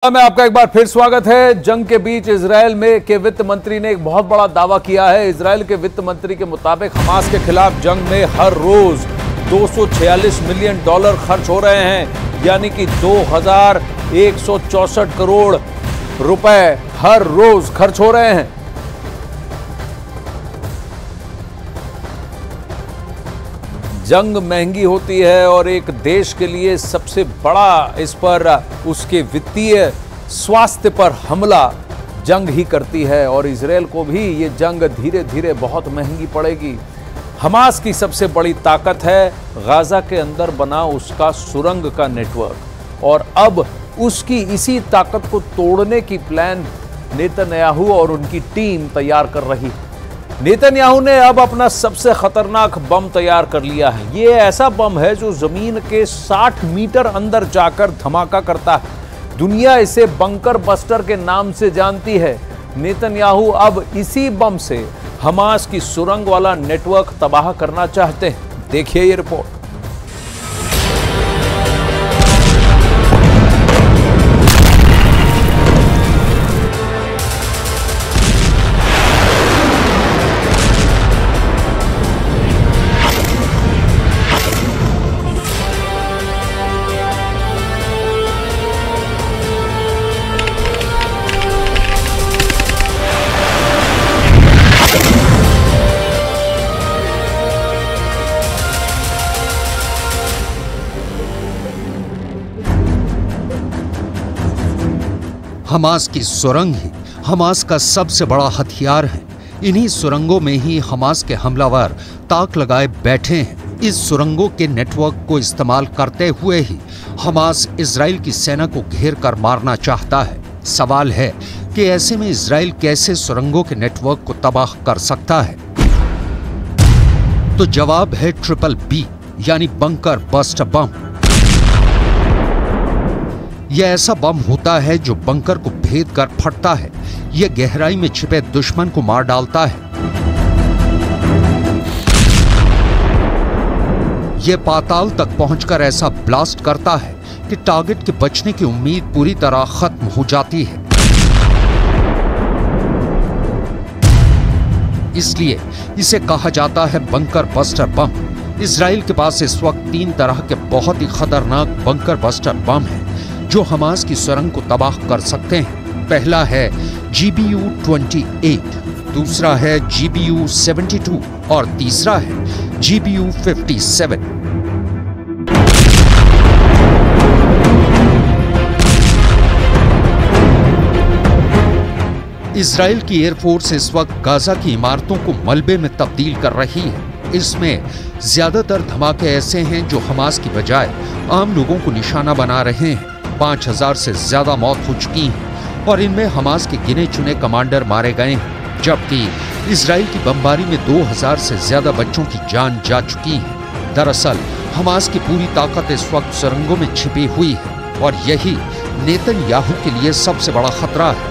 में आपका एक बार फिर स्वागत है। जंग के बीच इजरायल में के वित्त मंत्री ने एक बहुत बड़ा दावा किया है। इजरायल के वित्त मंत्री के मुताबिक हमास के खिलाफ जंग में हर रोज $246 मिलियन खर्च हो रहे हैं, यानी कि 2164 करोड़ रुपए हर रोज खर्च हो रहे हैं। जंग महंगी होती है और एक देश के लिए सबसे बड़ा इस पर उसके वित्तीय स्वास्थ्य पर हमला जंग ही करती है और इजरायल को भी ये जंग धीरे धीरे बहुत महंगी पड़ेगी। हमास की सबसे बड़ी ताकत है गाजा के अंदर बना उसका सुरंग का नेटवर्क, और अब उसकी इसी ताकत को तोड़ने की प्लान नेतन्याहू और उनकी टीम तैयार कर रही है। नेतन्याहू ने अब अपना सबसे खतरनाक बम तैयार कर लिया है। ये ऐसा बम है जो जमीन के 60 मीटर अंदर जाकर धमाका करता है। दुनिया इसे बंकर बस्टर के नाम से जानती है। नेतन्याहू अब इसी बम से हमास की सुरंग वाला नेटवर्क तबाह करना चाहते हैं। देखिए ये रिपोर्ट। हमास की सुरंग ही हमास का सबसे बड़ा हथियार है। इन्हीं सुरंगों में ही हमास के हमलावर ताक लगाए बैठे हैं। इस सुरंगों के नेटवर्क को इस्तेमाल करते हुए ही हमास इजराइल की सेना को घेर कर मारना चाहता है। सवाल है कि ऐसे में इजराइल कैसे सुरंगों के नेटवर्क को तबाह कर सकता है? तो जवाब है BBB यानी बंकर बस्टर बम। यह ऐसा बम होता है जो बंकर को भेद कर फटता है। यह गहराई में छिपे दुश्मन को मार डालता है। यह पाताल तक पहुंचकर ऐसा ब्लास्ट करता है कि टारगेट के बचने की उम्मीद पूरी तरह खत्म हो जाती है। इसलिए इसे कहा जाता है बंकर बस्टर बम। इजराइल के पास इस वक्त 3 तरह के बहुत ही खतरनाक बंकर बस्टर बम हैं जो हमास की सुरंग को तबाह कर सकते हैं। पहला है GBU-28, दूसरा है GBU-72 और तीसरा है GBU-57। इजराइल की एयरफोर्स इस वक्त गाजा की इमारतों को मलबे में तब्दील कर रही है। इसमें ज्यादातर धमाके ऐसे हैं जो हमास की बजाय आम लोगों को निशाना बना रहे हैं। 5000 से ज्यादा मौत हो चुकी हैं और इनमें हमास के गिने चुने कमांडर मारे गए हैं, जबकि इजराइल की बमबारी में 2000 से ज्यादा बच्चों की जान जा चुकी है। दरअसल हमास की पूरी ताकत इस वक्त सुरंगों में छिपी हुई है और यही नेतन्याहू के लिए सबसे बड़ा खतरा है।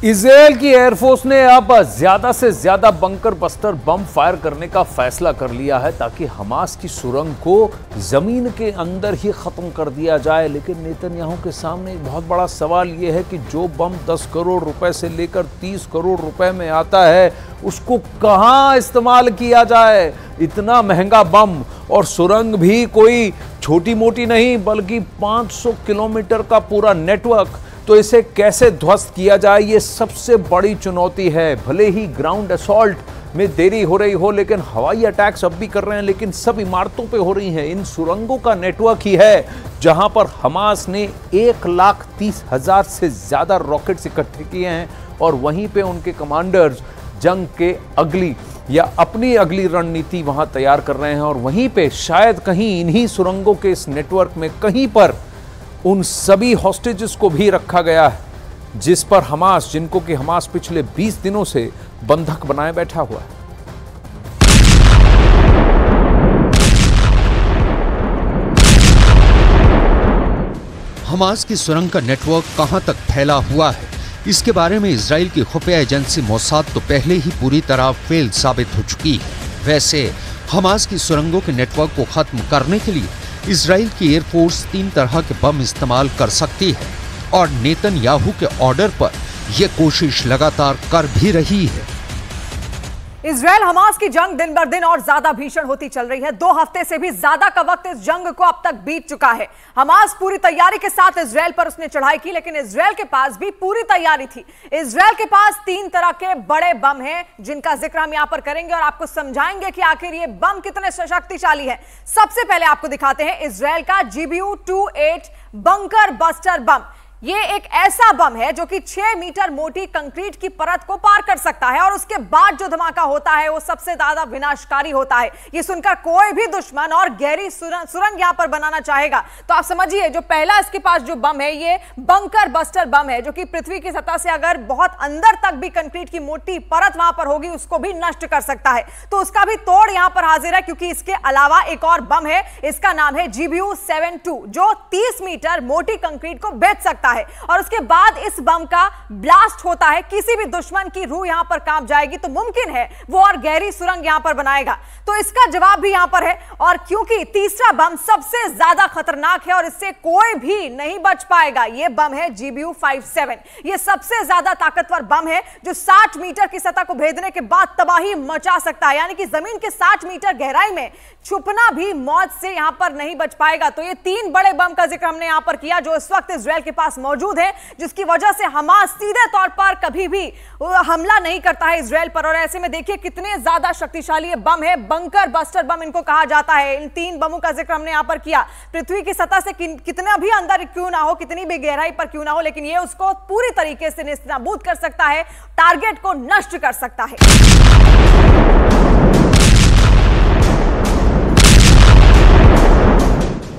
इजरायल की एयरफोर्स ने अब ज्यादा से ज्यादा बंकर बस्टर बम फायर करने का फैसला कर लिया है ताकि हमास की सुरंग को जमीन के अंदर ही खत्म कर दिया जाए। लेकिन नेतन्याहू के सामने एक बहुत बड़ा सवाल यह है कि जो बम 10 करोड़ रुपए से लेकर 30 करोड़ रुपए में आता है उसको कहां इस्तेमाल किया जाए। इतना महंगा बम और सुरंग भी कोई छोटी मोटी नहीं बल्कि 500 किलोमीटर का पूरा नेटवर्क, तो इसे कैसे ध्वस्त किया जाए ये सबसे बड़ी चुनौती है। भले ही ग्राउंड असॉल्ट में देरी हो रही हो लेकिन हवाई अटैक्स अब भी कर रहे हैं, लेकिन सब इमारतों पे हो रही हैं। इन सुरंगों का नेटवर्क ही है जहां पर हमास ने 1,30,000 से ज्यादा रॉकेट्स इकट्ठे किए हैं और वहीं पे उनके कमांडर्स जंग के अगली या अपनी अगली रणनीति वहां तैयार कर रहे हैं। और वहीं पे शायद कहीं इन्हीं सुरंगों के इस नेटवर्क में कहीं पर उन सभी हॉस्टेजेस को भी रखा गया है जिस पर हमास, जिनको कि हमास पिछले 20 दिनों से बंधक बनाए बैठा हुआ है। हमास की सुरंग का नेटवर्क कहां तक फैला हुआ है, इसके बारे में इजराइल की खुफिया एजेंसी मोसाद तो पहले ही पूरी तरह फेल साबित हो चुकी है। वैसे हमास की सुरंगों के नेटवर्क को खत्म करने के लिए इजराइल की एयरफोर्स 3 तरह के बम इस्तेमाल कर सकती है और नेतन्याहू के ऑर्डर पर यह कोशिश लगातार कर भी रही है। इजराइल हमास की जंग दिन बर दिन और ज्यादा भीषण होती चल रही है। 2 हफ्ते से भी ज्यादा का वक्त इस जंग को अब तक बीत चुका है। हमास पूरी तैयारी के साथ इजराइल पर उसने चढ़ाई की, लेकिन इजराइल के पास भी पूरी तैयारी थी। इजराइल के पास 3 तरह के बड़े बम हैं, जिनका जिक्र हम यहां पर करेंगे और आपको समझाएंगे कि आखिर ये बम कितने शक्तिशाली है। सबसे पहले आपको दिखाते हैं इजराइल का GBU-28 बंकर बस्टर बम। ये एक ऐसा बम है जो कि 6 मीटर मोटी कंक्रीट की परत को पार कर सकता है और उसके बाद जो धमाका होता है वो सबसे ज्यादा विनाशकारी होता है। ये सुनकर कोई भी दुश्मन और गहरी सुरंग यहां पर बनाना चाहेगा तो आप समझिए, जो पहला इसके पास जो बम है ये बंकर बस्टर बम है, जो कि पृथ्वी की सतह से अगर बहुत अंदर तक भी कंक्रीट की मोटी परत वहां पर होगी उसको भी नष्ट कर सकता है। तो उसका भी तोड़ यहां पर हाजिर है, क्योंकि इसके अलावा एक और बम है, इसका नाम है GBU-72, जो 30 मीटर मोटी कंक्रीट को भेद सकता है और उसके बाद इस बम का ब्लास्ट होता है। किसी भी दुश्मन की रूह यहां पर कांप जाएगी तो मुमकिन है वो और गहरी सुरंग यहां पर बनाएगा। तो इसका जवाब भी यहां पर है, और क्योंकि तीसरा बम सबसे ज्यादा खतरनाक है और इससे कोई भी नहीं बच पाएगा, यह बम है GBU-57। यह सबसे ज्यादा ताकतवर बम है जो 60 मीटर की सतह को भेदने के बाद तबाही मचा सकता है, यानी कि जमीन के 60 मीटर गहराई में छुपना भी मौत से यहां पर नहीं बच पाएगा। तो ये 3 बड़े बम का जिक्र हमने यहां पर किया जो इस वक्त इजराइल के पास मौजूद है, जिसकी वजह से हमास सीधे तौर पर कभी भी हमला नहीं करता है इजराइल पर। और ऐसे में देखिए कितने ज्यादा शक्तिशाली ये बम है, बंकर बस्टर बम इनको कहा जाता है। इन 3 बमों का जिक्र हमने यहां पर किया। पृथ्वी की सतह से कितना भी अंदर क्यों ना हो, कितनी भी गहराई पर क्यों ना हो, लेकिन ये उसको पूरी तरीके से नेस्तनाबूद कर सकता है, टारगेट को नष्ट कर सकता है।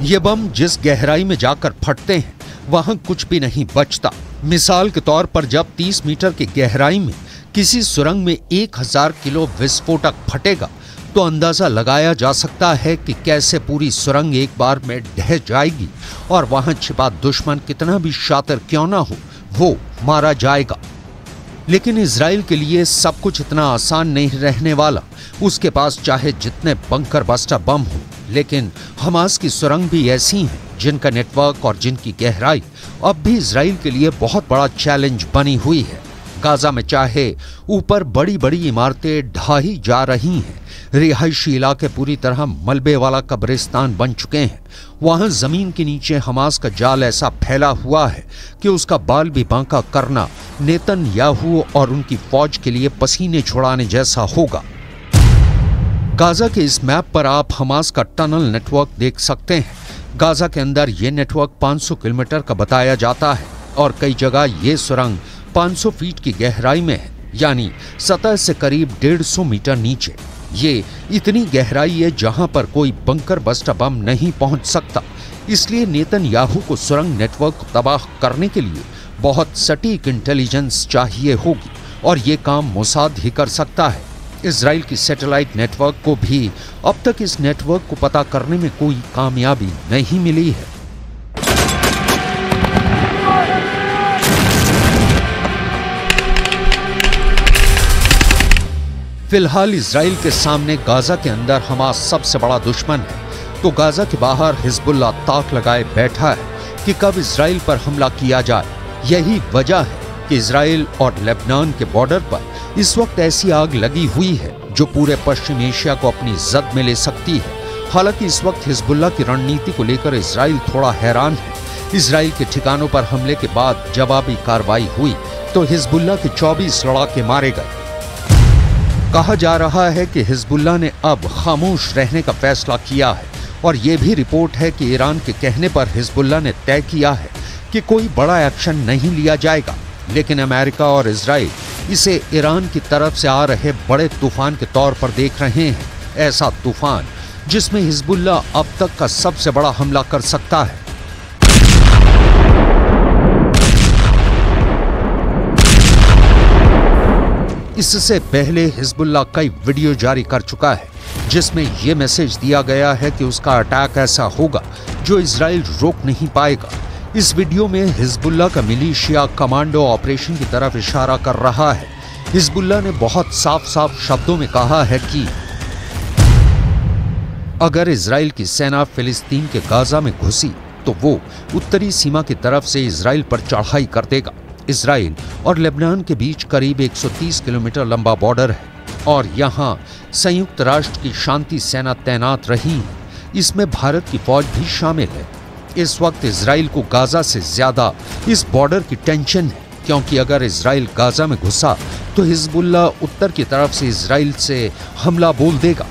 ये बम जिस गहराई में जाकर फटते हैं वहां कुछ भी नहीं बचता। मिसाल के तौर पर जब 30 मीटर की गहराई में किसी सुरंग में 1000 किलो विस्फोटक फटेगा तो अंदाजा लगाया जा सकता है कि कैसे पूरी सुरंग एक बार में ढह जाएगी और वहां छिपा दुश्मन कितना भी शातिर क्यों ना हो वो मारा जाएगा। लेकिन इजराइल के लिए सब कुछ इतना आसान नहीं रहने वाला। उसके पास चाहे जितने बंकर बस्टर बम हो, लेकिन हमास की सुरंग भी ऐसी हैं जिनका नेटवर्क और जिनकी गहराई अब भी इजराइल के लिए बहुत बड़ा चैलेंज बनी हुई है। गाजा में चाहे ऊपर बड़ी बड़ी इमारतें ढाही जा रही हैं, रिहायशी इलाके पूरी तरह मलबे वाला कब्रिस्तान बन चुके हैं, वहां जमीन के नीचे हमास का जाल ऐसा फैला हुआ है कि उसका बाल भी बांका करना नेतन्याहू और उनकी फौज के लिए पसीने छुड़ाने जैसा होगा। गाजा के इस मैप पर आप हमास का टनल नेटवर्क देख सकते हैं। गाजा के अंदर ये नेटवर्क 500 किलोमीटर का बताया जाता है और कई जगह ये सुरंग 500 फीट की गहराई में है, यानी सतह से करीब 150 मीटर नीचे। ये इतनी गहराई है जहां पर कोई बंकर बस्टर बम नहीं पहुंच सकता। इसलिए नेतन्याहू को सुरंग नेटवर्क को तबाह करने के लिए बहुत सटीक इंटेलिजेंस चाहिए होगी और ये काम मोसाद ही कर सकता है। इजराइल की सैटेलाइट नेटवर्क को भी अब तक इस नेटवर्क को पता करने में कोई कामयाबी नहीं मिली है। फिलहाल इजराइल के सामने गाजा के अंदर हमास सबसे बड़ा दुश्मन है, तो गाजा के बाहर हिजबुल्लाह ताक लगाए बैठा है कि कब इजराइल पर हमला किया जाए। यही वजह है कि इजराइल और लेबनान के बॉर्डर पर इस वक्त ऐसी आग लगी हुई है जो पूरे पश्चिम एशिया को अपनी जद में ले सकती है। हालांकि इस वक्त हिजबुल्लाह की रणनीति को लेकर इजराइल थोड़ा हैरान है। इजराइल के ठिकानों पर हमले के बाद जवाबी कार्रवाई हुई तो हिजबुल्लाह के 24 लड़ाके मारे गए। कहा जा रहा है कि हिजबुल्लाह ने अब खामोश रहने का फैसला किया है और यह भी रिपोर्ट है कि ईरान के कहने पर हिजबुल्लाह ने तय किया है कि कोई बड़ा एक्शन नहीं लिया जाएगा। लेकिन अमेरिका और इजराइल इसे ईरान की तरफ से आ रहे बड़े तूफान के तौर पर देख रहे हैं, ऐसा तूफान जिसमें हिजबुल्लाह अब तक का सबसे बड़ा हमला कर सकता है। इससे पहले हिजबुल्लाह कई वीडियो जारी कर चुका है जिसमें यह मैसेज दिया गया है कि उसका अटैक ऐसा होगा जो इजराइल रोक नहीं पाएगा। इस वीडियो में हिजबुल्लाह का मिलिशिया कमांडो ऑपरेशन की तरफ इशारा कर रहा है। हिजबुल्लाह ने बहुत साफ साफ शब्दों में कहा है कि अगर इजराइल की सेना फिलिस्तीन के गाजा में घुसी तो वो उत्तरी सीमा की तरफ से इजराइल पर चढ़ाई कर देगा। इजराइल और लेबनान के बीच करीब 130 किलोमीटर लंबा बॉर्डर है और यहाँ संयुक्त राष्ट्र की शांति सेना तैनात रही है। इसमें भारत की फौज भी शामिल है। इस वक्त इजराइल को गाजा से ज्यादा इस बॉर्डर की टेंशन है, क्योंकि अगर इजराइल गाजा में घुसा तो हिजबुल्लाह उत्तर की तरफ से इजराइल से हमला बोल देगा।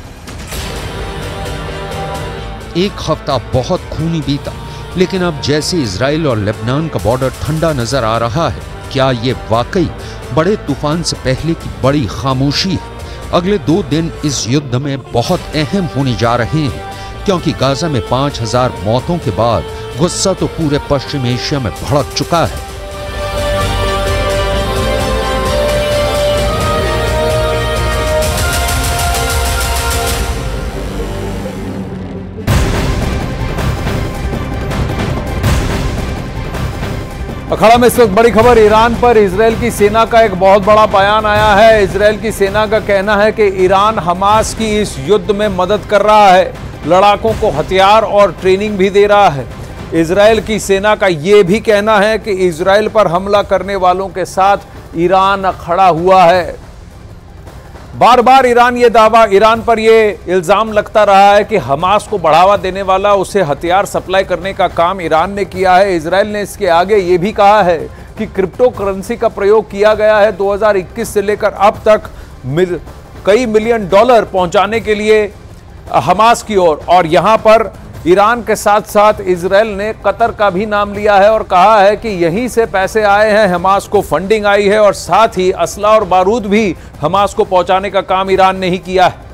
एक हफ्ता बहुत खूनी बीता, लेकिन अब जैसे इजराइल और लेबनान का बॉर्डर ठंडा नजर आ रहा है, क्या ये वाकई बड़े तूफान से पहले की बड़ी खामोशी है? अगले 2 दिन इस युद्ध में बहुत अहम होने जा रहे हैं, क्योंकि गाजा में 5000 मौतों के बाद गुस्सा तो पूरे पश्चिम एशिया में भड़क चुका है। अखाड़ा में इस वक्त बड़ी खबर, ईरान पर इजराइल की सेना का एक बहुत बड़ा बयान आया है। इजराइल की सेना का कहना है कि ईरान हमास की इस युद्ध में मदद कर रहा है, लड़ाकों को हथियार और ट्रेनिंग भी दे रहा है। इजराइल की सेना का यह भी कहना है कि इजराइल पर हमला करने वालों के साथ ईरान खड़ा हुआ है। बार बार ईरान पर यह इल्जाम लगता रहा है कि हमास को बढ़ावा देने वाला, उसे हथियार सप्लाई करने का काम ईरान ने किया है। इजराइल ने इसके आगे यह भी कहा है कि क्रिप्टो करेंसी का प्रयोग किया गया है 2021 से लेकर अब तक कई मिलियन डॉलर पहुंचाने के लिए हमास की ओर। और यहां पर ईरान के साथ साथ इजराइल ने कतर का भी नाम लिया है और कहा है कि यहीं से पैसे आए हैं, हमास को फंडिंग आई है और साथ ही असला और बारूद भी हमास को पहुंचाने का काम ईरान ने ही किया है।